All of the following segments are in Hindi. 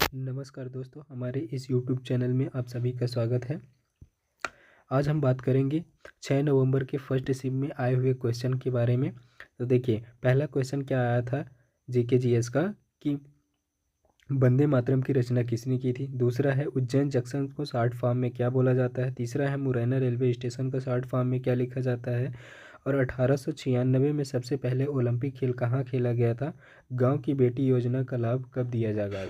नमस्कार दोस्तों, हमारे इस YouTube चैनल में आप सभी का स्वागत है। आज हम बात करेंगे 6 नवंबर के फर्स्ट शिफ्ट में आए हुए क्वेश्चन के बारे में। तो देखिए, पहला क्वेश्चन क्या आया था जीके जीएस का कि वंदे मातरम की रचना किसने की थी। दूसरा है उज्जैन जंक्शन को शॉर्ट फॉर्म में क्या बोला जाता है। तीसरा है मुरैना रेलवे स्टेशन को शॉर्ट फॉर्म में क्या लिखा जाता है। और 1896 में सबसे पहले ओलंपिक खेल कहाँ खेला गया था। गांव की बेटी योजना का लाभ कब दिया जाएगा।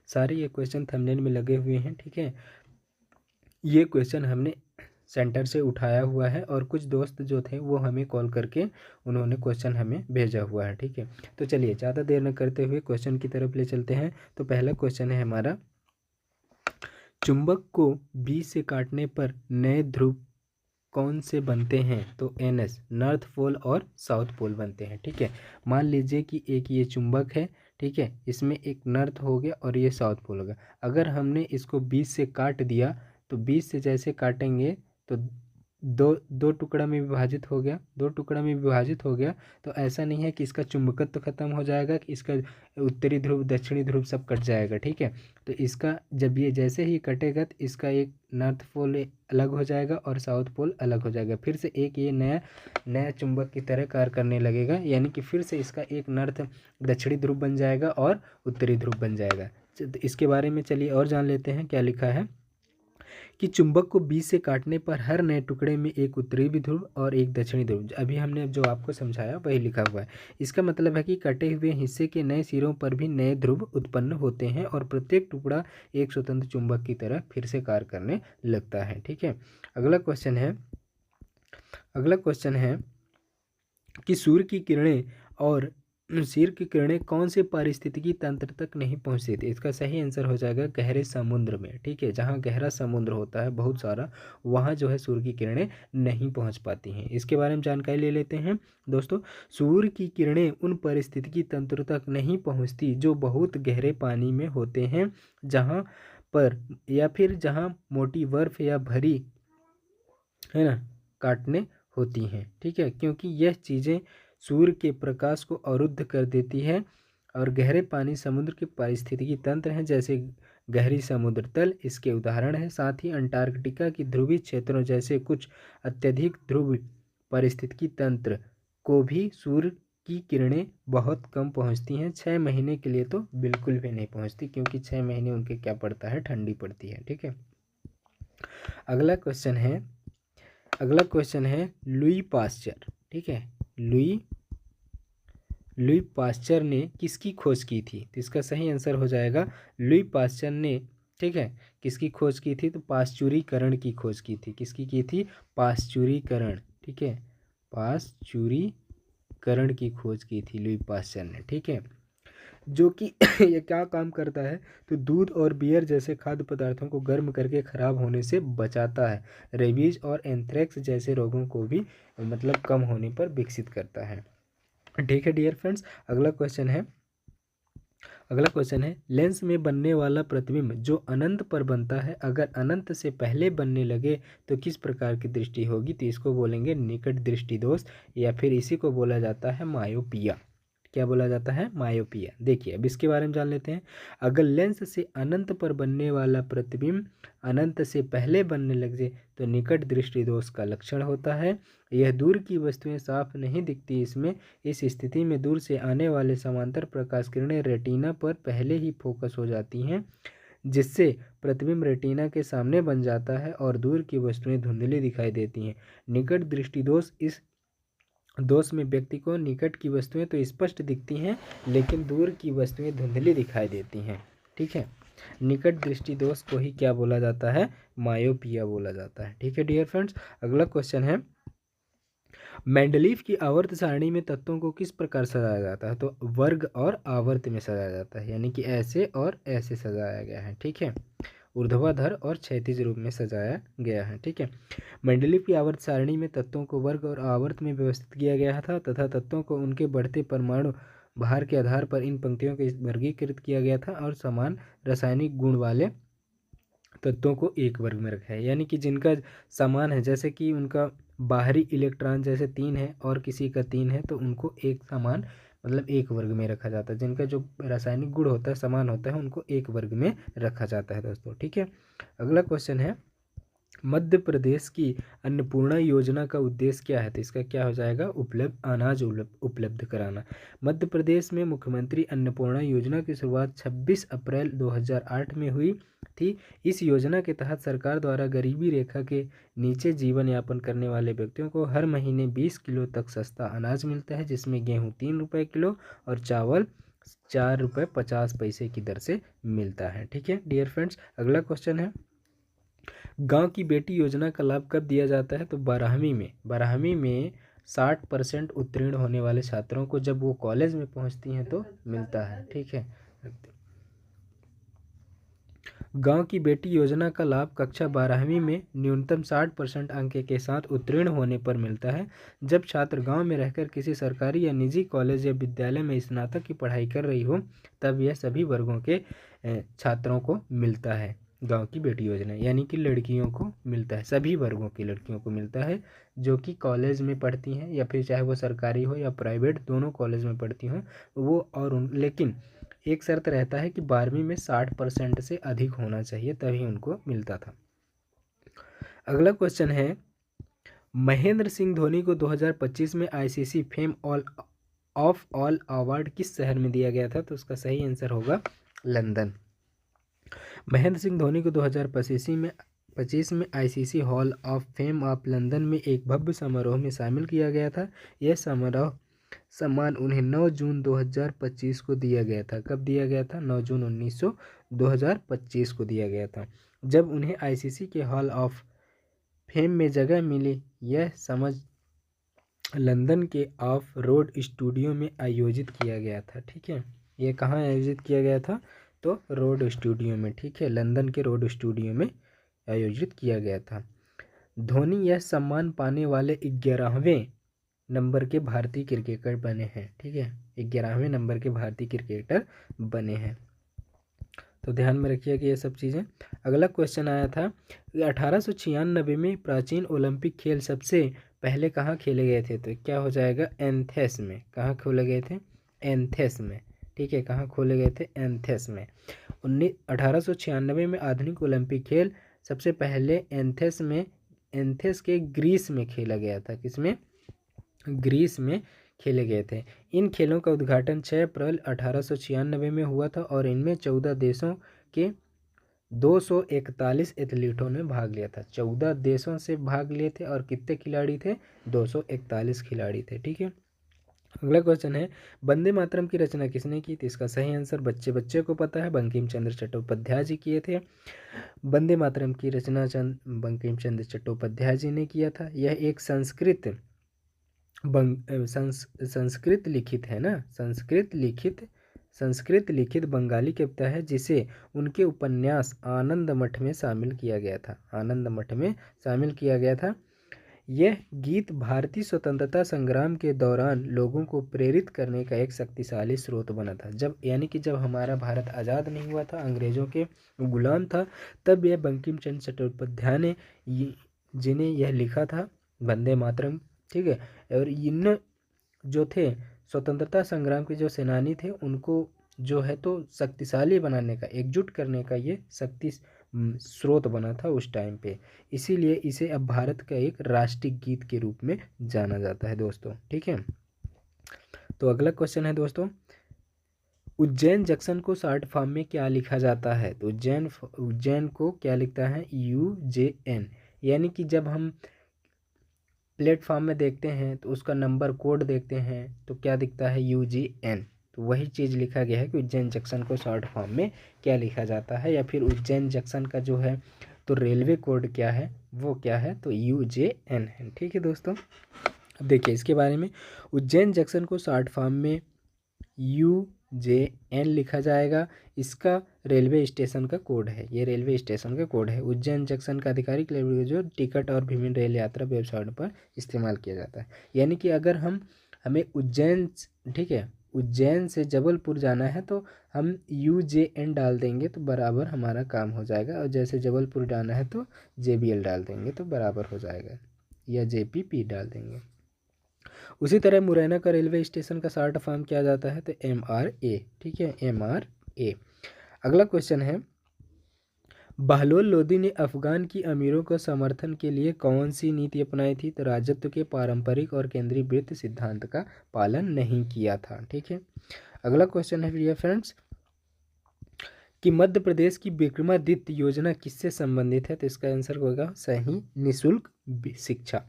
सारे ये क्वेश्चन थंबनेल में लगे हुए हैं, ठीक है। ये क्वेश्चन हमने सेंटर से उठाया हुआ है और कुछ दोस्त जो थे वो हमें कॉल करके उन्होंने क्वेश्चन हमें भेजा हुआ है, ठीक है। तो चलिए ज़्यादा देर न करते हुए क्वेश्चन की तरफ ले चलते हैं। तो पहला क्वेश्चन है हमारा, चुंबक को बी से काटने पर नए ध्रुव कौन से बनते हैं। तो एनएस, नॉर्थ पोल और साउथ पोल बनते हैं, ठीक है। मान लीजिए कि एक ये चुंबक है, ठीक है, इसमें एक नॉर्थ हो गया और ये साउथ पोल हो गया। अगर हमने इसको 20 से काट दिया तो 20 से जैसे काटेंगे तो दो दो टुकड़ा में विभाजित हो गया, दो टुकड़ा में विभाजित हो गया। तो ऐसा नहीं है कि इसका चुंबकत्व तो खत्म हो जाएगा, कि इसका उत्तरी ध्रुव दक्षिणी ध्रुव सब कट जाएगा, ठीक है। तो इसका जब ये जैसे ही कटेगा तो इसका एक नॉर्थ पोल अलग हो जाएगा और साउथ पोल अलग हो जाएगा। फिर से एक ये नया नया चुंबक की तरह कार्य करने लगेगा, यानी कि फिर से इसका एक नॉर्थ दक्षिणी ध्रुव बन जाएगा और उत्तरी ध्रुव बन जाएगा। इसके बारे में चलिए और जान लेते हैं क्या लिखा है कि चुंबक को बीच से काटने पर हर नए टुकड़े में एक उत्तरी ध्रुव और एक दक्षिणी ध्रुव, अभी हमने जो आपको समझाया वही लिखा हुआ है। इसका मतलब है कि कटे हुए हिस्से के नए सिरों पर भी नए ध्रुव उत्पन्न होते हैं और प्रत्येक टुकड़ा एक स्वतंत्र चुंबक की तरह फिर से कार्य करने लगता है, ठीक है। अगला क्वेश्चन है कि सूर्य की किरणें और सूर्य की किरणें कौन से पारिस्थितिकी तंत्र तक नहीं पहुंचती थी। इसका सही आंसर हो जाएगा गहरे समुद्र में, ठीक है। जहां गहरा समुद्र होता है बहुत सारा, वहां जो है सूर्य की किरणें नहीं पहुंच पाती हैं। इसके बारे में जानकारी ले लेते हैं दोस्तों। सूर्य की किरणें उन पारिस्थितिकी तंत्र तक नहीं पहुंचती जो बहुत गहरे पानी में होते हैं, जहाँ पर या फिर जहाँ मोटी बर्फ या भरी, है ना, काटने होती हैं, ठीक है। क्योंकि यह चीज़ें सूर्य के प्रकाश को अवरुद्ध कर देती है। और गहरे पानी समुद्र के पारिस्थितिकी तंत्र हैं, जैसे गहरी समुद्र तल इसके उदाहरण है। साथ ही अंटार्कटिका की ध्रुवीय क्षेत्रों जैसे कुछ अत्यधिक ध्रुव पारिस्थितिकी तंत्र को भी सूर्य की किरणें बहुत कम पहुंचती हैं। 6 महीने के लिए तो बिल्कुल भी नहीं पहुंचती, क्योंकि 6 महीने उनके क्या पड़ता है, ठंडी पड़ती है, ठीक है। अगला क्वेश्चन है लुई पास्चर, ठीक है। लुई पास्चर ने किसकी खोज की थी। तो इसका सही आंसर हो जाएगा लुई पास्चर ने, ठीक है, किसकी खोज की थी। तो पाश्चुरीकरण की खोज की थी। किसकी की थी, पाश्चुरीकरण, ठीक है, पाश्चुरीकरण की खोज की थी लुई पास्चर ने, ठीक है। जो कि ये क्या काम करता है, तो दूध और बियर जैसे खाद्य पदार्थों को गर्म करके खराब होने से बचाता है। रेबीज और एंथ्रेक्स जैसे रोगों को भी मतलब कम होने पर विकसित करता है, ठीक है डियर फ्रेंड्स। अगला क्वेश्चन है लेंस में बनने वाला प्रतिबिंब जो अनंत पर बनता है, अगर अनंत से पहले बनने लगे तो किस प्रकार की दृष्टि होगी। तो इसको बोलेंगे निकट दृष्टि दोष, या फिर इसी को बोला जाता है मायोपिया। क्या बोला जाता है, मायोपिया। देखिए अब इसके बारे में जान लेते हैं। अगर लेंस से अनंत पर बनने वाला प्रतिबिंब अनंत से पहले बनने लग जाए तो निकट दृष्टि दोष का लक्षण होता है। यह दूर की वस्तुएं साफ नहीं दिखती। इसमें इस स्थिति में दूर से आने वाले समांतर प्रकाश किरणें रेटिना पर पहले ही फोकस हो जाती हैं, जिससे प्रतिबिंब रेटिना के सामने बन जाता है और दूर की वस्तुएं धुंधली दिखाई देती हैं। निकट दृष्टि दोष, इस दोष में व्यक्ति को निकट की वस्तुएं तो स्पष्ट दिखती हैं, लेकिन दूर की वस्तुएं धुंधली दिखाई देती हैं, ठीक है। निकट दृष्टि दोष को ही क्या बोला जाता है, मायोपिया बोला जाता है, ठीक है डियर फ्रेंड्स। अगला क्वेश्चन है मेंडलीफ की आवर्त सारणी में तत्वों को किस प्रकार सजाया जाता है। तो वर्ग और आवर्त में सजाया जाता है, यानी कि ऐसे और ऐसे सजाया गया है, ठीक है। ऊर्ध्वाधर और क्षैतिज रूप में सजाया गया है, ठीक है। मेंडलीफ की आवर्त सारणी में तत्वों को वर्ग और आवर्त में व्यवस्थित किया गया था तथा तत्वों को उनके बढ़ते परमाणु भार के आधार पर इन पंक्तियों को वर्गीकृत किया गया था और समान रासायनिक गुण वाले तत्वों को एक वर्ग में रखा है, यानी कि जिनका समान है, जैसे कि उनका बाहरी इलेक्ट्रॉन जैसे 3 है और किसी का 3 है, तो उनको एक समान मतलब एक वर्ग में रखा जाता है। जिनका जो रासायनिक गुण होता है समान होता है उनको एक वर्ग में रखा जाता है दोस्तों। ठीक है, अगला क्वेश्चन है मध्य प्रदेश की अन्नपूर्णा योजना का उद्देश्य क्या है? तो इसका क्या हो जाएगा? अनाज उपलब्ध कराना। मध्य प्रदेश में मुख्यमंत्री अन्नपूर्णा योजना की शुरुआत 26 अप्रैल 2008 में हुई थी। इस योजना के तहत सरकार द्वारा गरीबी रेखा के नीचे जीवन यापन करने वाले व्यक्तियों को हर महीने 20 किलो तक सस्ता अनाज मिलता है, जिसमें गेहूँ 3 रुपये किलो और चावल 4 रुपये 50 पैसे की दर से मिलता है। ठीक है डियर फ्रेंड्स, अगला क्वेश्चन है गांव की बेटी योजना का लाभ कब दिया जाता है? तो 12वीं में 60% उत्तीर्ण होने वाले छात्रों को जब वो कॉलेज में पहुंचती हैं तो मिलता है। ठीक है, गांव की बेटी योजना का लाभ कक्षा 12वीं में न्यूनतम 60% अंक के साथ उत्तीर्ण होने पर मिलता है। जब छात्र गांव में रहकर किसी सरकारी या निजी कॉलेज या विद्यालय में स्नातक की पढ़ाई कर रही हो तब यह सभी वर्गों के छात्रों को मिलता है। गांव की बेटी योजना यानी कि लड़कियों को मिलता है, सभी वर्गों की लड़कियों को मिलता है जो कि कॉलेज में पढ़ती हैं या फिर चाहे वो सरकारी हो या प्राइवेट, दोनों कॉलेज में पढ़ती हों वो। और लेकिन एक शर्त रहता है कि 12वीं में 60% से अधिक होना चाहिए तभी उनको मिलता था। अगला क्वेश्चन है महेंद्र सिंह धोनी को 2025 में ICC fame of all award किस शहर में दिया गया था? तो उसका सही आंसर होगा लंदन। महेंद्र सिंह धोनी को 2025 में ICC hall of fame of London में एक भव्य समारोह में शामिल किया गया था। यह सम्मान उन्हें 9 जून 2025 को दिया गया था। कब दिया गया था? 9 जून 2025 को दिया गया था, जब उन्हें आईसीसी के हॉल ऑफ फेम में जगह मिली। यह समझ लंदन के ऑफ रोड स्टूडियो में आयोजित किया गया था। ठीक है, ये कहाँ आयोजित किया गया था? तो रोड स्टूडियो में। ठीक है, लंदन के रोड स्टूडियो में आयोजित किया गया था। धोनी यह सम्मान पाने वाले 11वें नंबर के भारतीय क्रिकेटर बने हैं। ठीक है, 11वें नंबर के भारतीय क्रिकेटर बने हैं, तो ध्यान में रखिए कि ये सब चीज़ें। अगला क्वेश्चन आया था 1896 में प्राचीन ओलंपिक खेल सबसे पहले कहाँ खेले गए थे? तो क्या हो जाएगा? एथेंस में। कहाँ खोले गए थे? एथेंस में। ठीक है, कहाँ खोले गए थे? एथेंस में। 1896 में आधुनिक ओलंपिक खेल सबसे पहले एथेंस के ग्रीस में खेला गया था। किसमें? ग्रीस में खेले गए थे। इन खेलों का उद्घाटन 6 अप्रैल 1896 में हुआ था और इनमें 14 देशों के 241 एथलीटों ने भाग लिया था। 14 देशों से भाग लिए थे और कितने खिलाड़ी थे? 241 खिलाड़ी थे। ठीक है, अगला क्वेश्चन है वंदे मातरम की रचना किसने की? तो इसका सही आंसर बच्चे को पता है, बंकिम चंद्र चट्टोपाध्याय जी किए थे। वंदे मातरम की रचना बंकिम चंद्र चट्टोपाध्याय जी ने किया था। यह एक संस्कृत लिखित है ना, संस्कृत लिखित बंगाली कविता है जिसे उनके उपन्यास आनंद मठ में शामिल किया गया था। आनंद मठ में शामिल किया गया था। यह गीत भारतीय स्वतंत्रता संग्राम के दौरान लोगों को प्रेरित करने का एक शक्तिशाली स्रोत बना था। जब हमारा भारत आज़ाद नहीं हुआ था, अंग्रेज़ों के गुलाम था, तब यह बंकिम चंद्र चट्टोपाध्याय ने जिन्हें यह लिखा था वंदे मातरम। ठीक है, और इन जो थे स्वतंत्रता संग्राम के जो सेनानी थे उनको जो है तो शक्तिशाली बनाने का, एकजुट करने का ये शक्ति स्रोत बना था उस टाइम पे। इसीलिए इसे अब भारत का एक राष्ट्रीय गीत के रूप में जाना जाता है दोस्तों। ठीक है, तो अगला क्वेश्चन है दोस्तों उज्जैन जंक्शन को शॉर्ट फॉर्म में क्या लिखा जाता है? तो उज्जैन को क्या लिखता है? UJN। यानी कि जब हम प्लेटफॉर्म में देखते हैं तो उसका नंबर कोड देखते हैं तो क्या दिखता है? UGN। तो वही चीज़ लिखा गया है कि उज्जैन जंक्शन को शॉर्ट फॉर्म में क्या लिखा जाता है, या फिर उज्जैन जंक्शन का जो है तो रेलवे कोड क्या है, वो क्या है? तो UJN है। ठीक है दोस्तों, अब देखिए इसके बारे में। उज्जैन जंक्शन को शॉर्ट फॉर्म में UJN लिखा जाएगा। इसका रेलवे स्टेशन का कोड है, ये रेलवे स्टेशन का कोड है। उज्जैन जंक्शन का आधिकारिक लेवल जो टिकट और विभिन्न रेल यात्रा वेबसाइट पर इस्तेमाल किया जाता है। यानी कि अगर हमें उज्जैन, ठीक है, उज्जैन से जबलपुर जाना है तो हम UJN डाल देंगे तो बराबर हमारा काम हो जाएगा, और जैसे जबलपुर जाना है तो JBL डाल देंगे तो बराबर हो जाएगा, या JPP डाल देंगे। उसी तरह मुरैना का रेलवे स्टेशन का शॉर्ट फॉर्म क्या जाता है, तो MRA, ठीक है, MRA। अगला क्वेश्चन है, बहलोल लोदी ने अफगान की अमीरों को समर्थन के लिए कौन सी नीति अपनाई थी, तो राजत्व के पारंपरिक और केंद्रीकृत सिद्धांत का पालन नहीं किया था, ठीक है। अगला क्वेश्चन है प्रिय फ्रेंड्स कि मध्य प्रदेश की विक्रमादित्य योजना किससे संबंधित है, तो इसका आंसर होगा सही, निःशुल्क शिक्षा।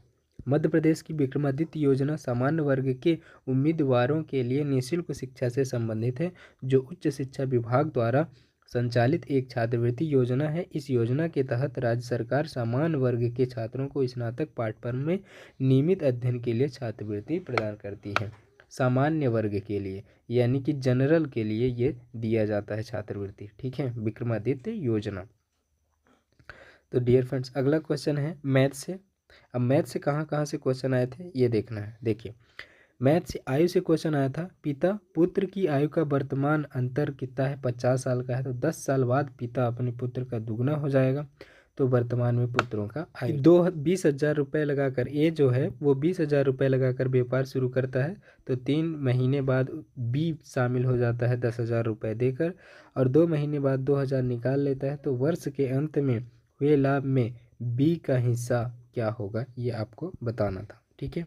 मध्य प्रदेश की विक्रमादित्य योजना सामान्य वर्ग के उम्मीदवारों के लिए निःशुल्क शिक्षा से संबंधित है, जो उच्च शिक्षा विभाग द्वारा संचालित एक छात्रवृत्ति योजना है। इस योजना के तहत राज्य सरकार सामान्य वर्ग के छात्रों को स्नातक पाठ्यक्रम में नियमित अध्ययन के लिए छात्रवृत्ति प्रदान करती है। सामान्य वर्ग के लिए यानी कि जनरल के लिए ये दिया जाता है छात्रवृत्ति, ठीक है, विक्रमादित्य योजना। तो डियर फ्रेंड्स अगला क्वेश्चन है मैथ से। अब मैथ से कहाँ से क्वेश्चन आए थे ये देखना है। देखिए मैथ से आयु से क्वेश्चन आया था, पिता पुत्र की आयु का वर्तमान अंतर कितना है, 50 साल का है, तो 10 साल बाद पिता अपने पुत्र का दुगना हो जाएगा, तो वर्तमान में पुत्रों का आयु 20,000 रुपये लगाकर ए जो है वो 20,000 रुपये लगाकर व्यापार शुरू करता है, तो 3 महीने बाद बी शामिल हो जाता है 10,000 रुपये देकर, और 2 महीने बाद 2,000 निकाल लेता है, तो वर्ष के अंत में हुए लाभ में बी का हिस्सा क्या होगा ये आपको बताना था, ठीक है।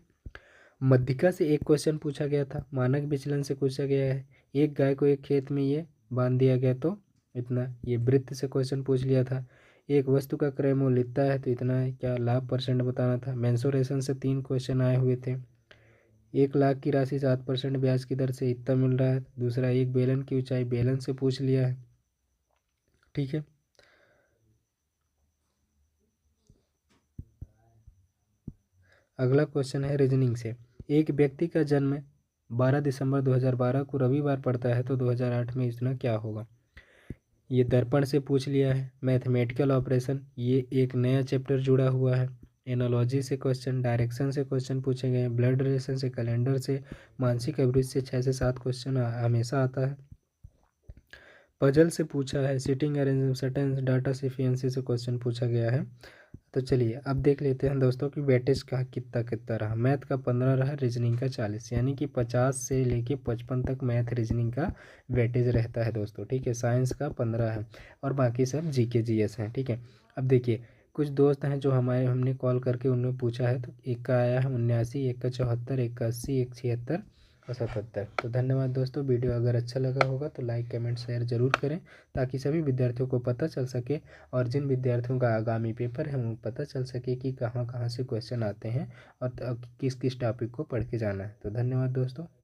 मध्यिका से एक क्वेश्चन पूछा गया था, मानक विचलन से पूछा गया है, एक गाय को एक खेत में ये बांध दिया गया तो इतना, ये वृत्त से क्वेश्चन पूछ लिया था, एक वस्तु का क्रय मूल्य इतना है तो इतना है, क्या लाभ परसेंट बताना था। मेंसुरेशन से 3 क्वेश्चन आए हुए थे, 1,00,000 की राशि 7% ब्याज की दर से इतना मिल रहा है, दूसरा एक बेलन की ऊंचाई बेलन से पूछ लिया है, ठीक है। अगला क्वेश्चन है रीजनिंग से, एक व्यक्ति का जन्म 12 दिसंबर 2012 को रविवार पड़ता है, तो 2008 में इतना क्या होगा, ये दर्पण से पूछ लिया है। मैथमेटिकल ऑपरेशन ये एक नया चैप्टर जुड़ा हुआ है। एनालॉजी से क्वेश्चन, डायरेक्शन से क्वेश्चन पूछे गए हैं, ब्लड रिलेशन से, कैलेंडर से, मानसिक अभिरुचि से 6 से 7 क्वेश्चन हमेशा आता है। पजल से पूछा है, सिटिंग अरेंजमेंट, सटेंस, डाटा एफिशिएंसी से क्वेश्चन पूछा गया है। तो चलिए अब देख लेते हैं दोस्तों कि वेटेज का कितना रहा। मैथ का 15 रहा, रीजनिंग का 40, यानी कि 50 से लेके 55 तक मैथ रीजनिंग का वेटेज रहता है दोस्तों, ठीक है। साइंस का 15 है और बाकी सब जीके जीएस हैं, ठीक है। अब देखिए कुछ दोस्त हैं जो हमने कॉल करके उन्होंने पूछा है, तो एक का आया है 79, एक का 74, एक का 80, एक 76 और 77। तो धन्यवाद दोस्तों, वीडियो अगर अच्छा लगा होगा तो लाइक कमेंट शेयर जरूर करें, ताकि सभी विद्यार्थियों को पता चल सके और जिन विद्यार्थियों का आगामी पेपर है उनको पता चल सके कि कहाँ कहाँ से क्वेश्चन आते हैं और किस किस टॉपिक को पढ़ के जाना है। तो धन्यवाद दोस्तों।